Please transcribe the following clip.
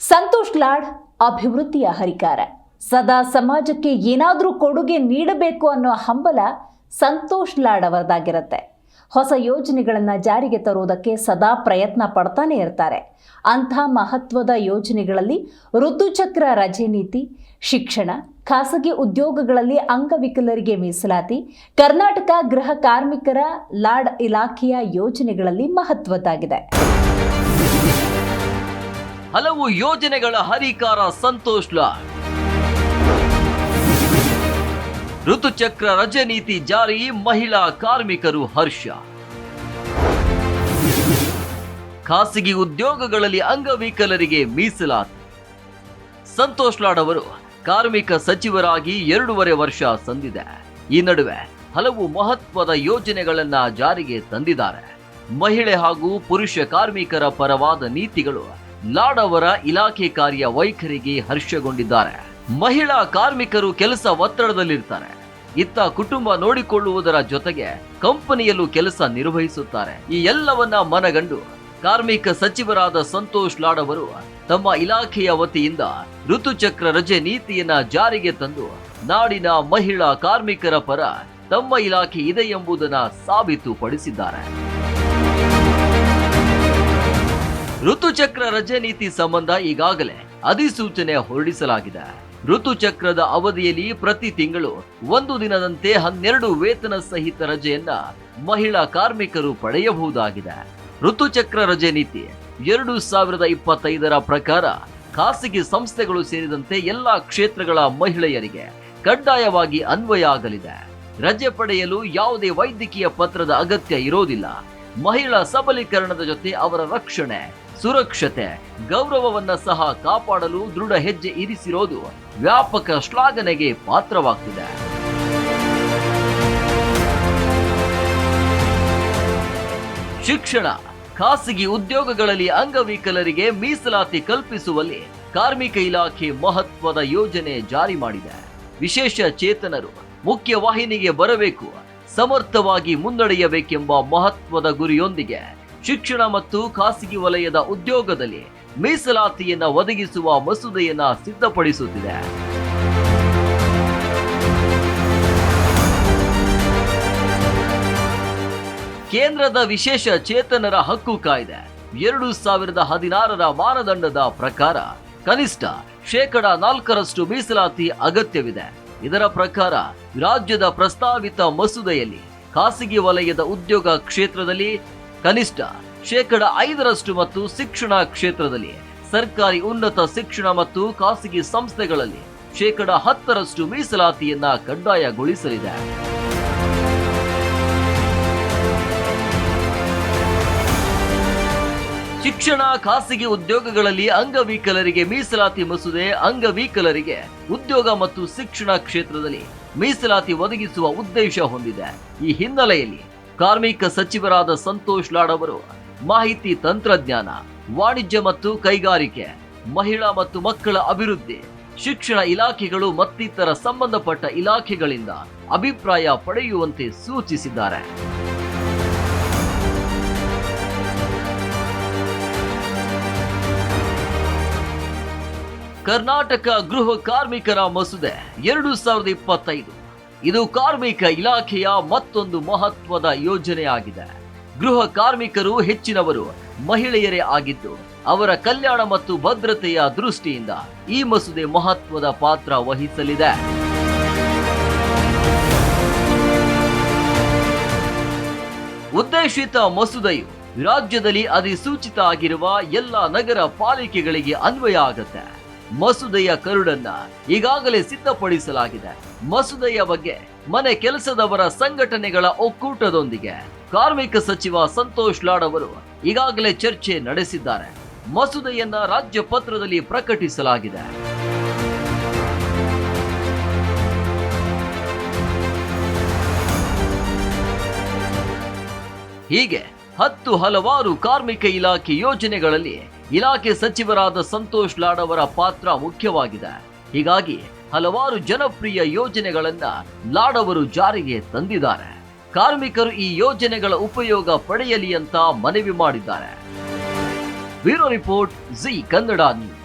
ಸಂತೋಷ್ ಲಾಡ್ ಅಭಿವೃದ್ಧಿಯ ಹರಿಕಾರ. ಸದಾ ಸಮಾಜಕ್ಕೆ ಏನಾದರೂ ಕೊಡುಗೆ ನೀಡಬೇಕು ಅನ್ನೋ ಹಂಬಲ ಸಂತೋಷ್ ಲಾಡ್ ಅವರದಾಗಿರುತ್ತೆ. ಹೊಸ ಯೋಜನೆಗಳನ್ನು ಜಾರಿಗೆ ತರುವುದಕ್ಕೆ ಸದಾ ಪ್ರಯತ್ನ ಪಡ್ತಾನೆ ಇರ್ತಾರೆ. ಅಂಥ ಮಹತ್ವದ ಯೋಜನೆಗಳಲ್ಲಿ ಋತುಚಕ್ರ ರಜೆ ನೀತಿ, ಶಿಕ್ಷಣ, ಖಾಸಗಿ ಉದ್ಯೋಗಗಳಲ್ಲಿ ಅಂಗವಿಕಲರಿಗೆ ಮೀಸಲಾತಿ, ಕರ್ನಾಟಕ ಗೃಹ ಕಾರ್ಮಿಕರ ಲಾಡ್ ಇಲಾಖೆಯ ಯೋಜನೆಗಳಲ್ಲಿ ಮಹತ್ವದ್ದಾಗಿದೆ. ಹಲವು ಯೋಜನೆಗಳ ಹರಿಕಾರ ಸಂತೋಷ್ ಲಾಡ್. ಋತುಚಕ್ರ ರಜೆ ನೀತಿ ಜಾರಿ, ಮಹಿಳಾ ಕಾರ್ಮಿಕರು ಹರ್ಷ. ಖಾಸಗಿ ಉದ್ಯೋಗಗಳಲ್ಲಿ ಅಂಗವಿಕಲರಿಗೆ ಮೀಸಲಾತಿ. ಸಂತೋಷ್ ಲಾಡ್ ಅವರು ಕಾರ್ಮಿಕ ಸಚಿವರಾಗಿ 2.5 ವರ್ಷ ಸಂದಿದೆ. ಈ ನಡುವೆ ಹಲವು ಮಹತ್ವದ ಯೋಜನೆಗಳನ್ನ ಜಾರಿಗೆ ತಂದಿದ್ದಾರೆ. ಮಹಿಳೆ ಹಾಗೂ ಪುರುಷ ಕಾರ್ಮಿಕರ ಪರವಾದ ನೀತಿಗಳು ಲಾಡ್ ಅವರ ಇಲಾಖೆ ಕಾರ್ಯ ವೈಖರಿಗೆ ಹರ್ಷಗೊಂಡಿದ್ದಾರೆ. ಮಹಿಳಾ ಕಾರ್ಮಿಕರು ಕೆಲಸ ಒತ್ತಡದಲ್ಲಿರ್ತಾರೆ. ಇತ್ತ ಕುಟುಂಬ ನೋಡಿಕೊಳ್ಳುವುದರ ಜೊತೆಗೆ ಕಂಪನಿಯಲ್ಲೂ ಕೆಲಸ ನಿರ್ವಹಿಸುತ್ತಾರೆ. ಈ ಎಲ್ಲವನ್ನ ಮನಗಂಡು ಕಾರ್ಮಿಕ ಸಚಿವರಾದ ಸಂತೋಷ್ ಲಾಡ್ ಅವರು ತಮ್ಮ ಇಲಾಖೆಯ ವತಿಯಿಂದ ಋತುಚಕ್ರ ರಜೆ ನೀತಿಯನ್ನ ಜಾರಿಗೆ ತಂದು ನಾಡಿನ ಮಹಿಳಾ ಕಾರ್ಮಿಕರ ಪರ ತಮ್ಮ ಇಲಾಖೆ ಇದೆ ಎಂಬುದನ್ನು ಸಾಬೀತುಪಡಿಸಿದ್ದಾರೆ. ಋತುಚಕ್ರ ರಜೆ ನೀತಿ ಸಂಬಂಧ ಈಗಾಗಲೇ ಅಧಿಸೂಚನೆ ಹೊರಡಿಸಲಾಗಿದೆ. ಋತುಚಕ್ರದ ಅವಧಿಯಲ್ಲಿ ಪ್ರತಿ ತಿಂಗಳು 1 ದಿನದಂತೆ 12 ವೇತನ ಸಹಿತ ರಜೆಯನ್ನ ಮಹಿಳಾ ಕಾರ್ಮಿಕರು ಪಡೆಯಬಹುದಾಗಿದೆ. ಋತುಚಕ್ರ ರಜೆ ನೀತಿ 2025ರ ಪ್ರಕಾರ ಖಾಸಗಿ ಸಂಸ್ಥೆಗಳು ಸೇರಿದಂತೆ ಎಲ್ಲಾ ಕ್ಷೇತ್ರಗಳ ಮಹಿಳೆಯರಿಗೆ ಕಡ್ಡಾಯವಾಗಿ ಅನ್ವಯ ಆಗಲಿದೆ. ರಜೆ ಪಡೆಯಲು ಯಾವುದೇ ವೈದ್ಯಕೀಯ ಪತ್ರದ ಅಗತ್ಯ ಇರೋದಿಲ್ಲ. ಮಹಿಳಾ ಸಬಲೀಕರಣದ ಜೊತೆ ಅವರ ರಕ್ಷಣೆ, ಸುರಕ್ಷತೆ, ಗೌರವವನ್ನ ಸಹ ಕಾಪಾಡಲು ದೃಢ ಹೆಜ್ಜೆ ಇರಿಸಿರೋದು ವ್ಯಾಪಕ ಶ್ಲಾಘನೆಗೆ ಪಾತ್ರವಾಗ್ತಿದೆ. ಶಿಕ್ಷಣ, ಖಾಸಗಿ ಉದ್ಯೋಗಗಳಲ್ಲಿ ಅಂಗವಿಕಲರಿಗೆ ಮೀಸಲಾತಿ ಕಲ್ಪಿಸುವಲ್ಲಿ ಕಾರ್ಮಿಕ ಇಲಾಖೆ ಮಹತ್ವದ ಯೋಜನೆ ಜಾರಿ ಮಾಡಿದೆ. ವಿಶೇಷ ಚೇತನರು ಮುಖ್ಯ ವಾಹಿನಿಗೆ ಬರಬೇಕು, ಸಮರ್ಥವಾಗಿ ಮುನ್ನಡೆಯಬೇಕೆಂಬ ಮಹತ್ವದ ಗುರಿಯೊಂದಿಗೆ ಶಿಕ್ಷಣ ಮತ್ತು ಖಾಸಗಿ ವಲಯದ ಉದ್ಯೋಗದಲ್ಲಿ ಮೀಸಲಾತಿಯನ್ನ ಒದಗಿಸುವ ಮಸೂದೆಯನ್ನ ಸಿದ್ಧಪಡಿಸುತ್ತಿದೆ. ಕೇಂದ್ರದ ವಿಶೇಷ ಚೇತನರ ಹಕ್ಕು ಕಾಯ್ದೆ 2016ರ ಮಾನದಂಡದ ಪ್ರಕಾರ ಕನಿಷ್ಠ 4% ಮೀಸಲಾತಿ ಅಗತ್ಯವಿದೆ. ಇದರ ಪ್ರಕಾರ ರಾಜ್ಯದ ಪ್ರಸ್ತಾವಿತ ಮಸೂದೆಯಲ್ಲಿ ಖಾಸಗಿ ವಲಯದ ಉದ್ಯೋಗ ಕ್ಷೇತ್ರದಲ್ಲಿ ಕನಿಷ್ಠ 5% ಮತ್ತು ಶಿಕ್ಷಣ ಕ್ಷೇತ್ರದಲ್ಲಿ ಸರ್ಕಾರಿ ಉನ್ನತ ಶಿಕ್ಷಣ ಮತ್ತು ಖಾಸಗಿ ಸಂಸ್ಥೆಗಳಲ್ಲಿ 10% ಮೀಸಲಾತಿಯನ್ನ ಕಡ್ಡಾಯಗೊಳಿಸಲಿದೆ. ಶಿಕ್ಷಣ, ಖಾಸಗಿ ಉದ್ಯೋಗಗಳಲ್ಲಿ ಅಂಗವಿಕಲರಿಗೆ ಮೀಸಲಾತಿ ಮಸೂದೆ ಅಂಗವಿಕಲರಿಗೆ ಉದ್ಯೋಗ ಮತ್ತು ಶಿಕ್ಷಣ ಕ್ಷೇತ್ರದಲ್ಲಿ ಮೀಸಲಾತಿ ಒದಗಿಸುವ ಉದ್ದೇಶ ಹೊಂದಿದೆ. ಈ ಹಿನ್ನೆಲೆಯಲ್ಲಿ ಕಾರ್ಮಿಕ ಸಚಿವರಾದ ಸಂತೋಷ್ ಲಾಡ್ ಅವರು ಮಾಹಿತಿ ತಂತ್ರಜ್ಞಾನ, ವಾಣಿಜ್ಯ ಮತ್ತು ಕೈಗಾರಿಕೆ, ಮಹಿಳಾ ಮತ್ತು ಮಕ್ಕಳ ಅಭಿವೃದ್ಧಿ, ಶಿಕ್ಷಣ ಇಲಾಖೆಗಳು ಮತ್ತಿತರ ಸಂಬಂಧಪಟ್ಟ ಇಲಾಖೆಗಳಿಂದ ಅಭಿಪ್ರಾಯ ಪಡೆಯುವಂತೆ ಸೂಚಿಸಿದ್ದಾರೆ. ಕರ್ನಾಟಕ ಗೃಹ ಕಾರ್ಮಿಕರ ಮಸೂದೆ 2025 ಇದು ಕಾರ್ಮಿಕ ಇಲಾಖೆಯ ಮತ್ತೊಂದು ಮಹತ್ವದ ಯೋಜನೆಯಾಗಿದೆ. ಗೃಹ ಕಾರ್ಮಿಕರು ಹೆಚ್ಚಿನವರು ಮಹಿಳೆಯರೇ ಆಗಿದ್ದು ಅವರ ಕಲ್ಯಾಣ ಮತ್ತು ಭದ್ರತೆಯ ದೃಷ್ಟಿಯಿಂದ ಈ ಮಸೂದೆ ಮಹತ್ವದ ಪಾತ್ರ ವಹಿಸಲಿದೆ. ಉದ್ದೇಶಿತ ಮಸೂದೆಯು ರಾಜ್ಯದಲ್ಲಿ ಅಧಿಸೂಚಿತ ಆಗಿರುವ ಎಲ್ಲ ನಗರ ಪಾಲಿಕೆಗಳಿಗೆ ಅನ್ವಯ ಆಗುತ್ತೆ. ಮಸೂದೆಯ ಕರಡನ್ನ ಈಗಾಗಲೇ ಸಿದ್ಧಪಡಿಸಲಾಗಿದೆ. ಮಸೂದೆಯ ಬಗ್ಗೆ ಮನೆ ಕೆಲಸದವರ ಸಂಘಟನೆಗಳ ಒಕ್ಕೂಟದೊಂದಿಗೆ ಕಾರ್ಮಿಕ ಸಚಿವ ಸಂತೋಷ್ ಲಾಡ್ ಅವರು ಈಗಾಗಲೇ ಚರ್ಚೆ ನಡೆಸಿದ್ದಾರೆ. ಮಸೂದೆಯನ್ನ ರಾಜ್ಯ ಪತ್ರದಲ್ಲಿ ಪ್ರಕಟಿಸಲಾಗಿದೆ. ಹೀಗೆ ಹಲವಾರು ಕಾರ್ಮಿಕ ಇಲಾಖೆ ಯೋಜನೆಗಳಲ್ಲಿ ಇಲಾಖೆ ಸಚಿವರಾದ ಸಂತೋಷ್ ಲಾಡ್ ಅವರ ಪಾತ್ರ ಮುಖ್ಯವಾಗಿದೆ. ಹೀಗಾಗಿ ಹಲವಾರು ಜನಪ್ರಿಯ ಯೋಜನೆಗಳನ್ನ ಲಾಡ್ ಅವರು ಜಾರಿಗೆ ತಂದಿದ್ದಾರೆ. ಕಾರ್ಮಿಕರು ಈ ಯೋಜನೆಗಳ ಉಪಯೋಗ ಪಡೆಯಲಿ ಅಂತ ಮನವಿ ಮಾಡಿದ್ದಾರೆ. Bureau report, Zee Kannada news.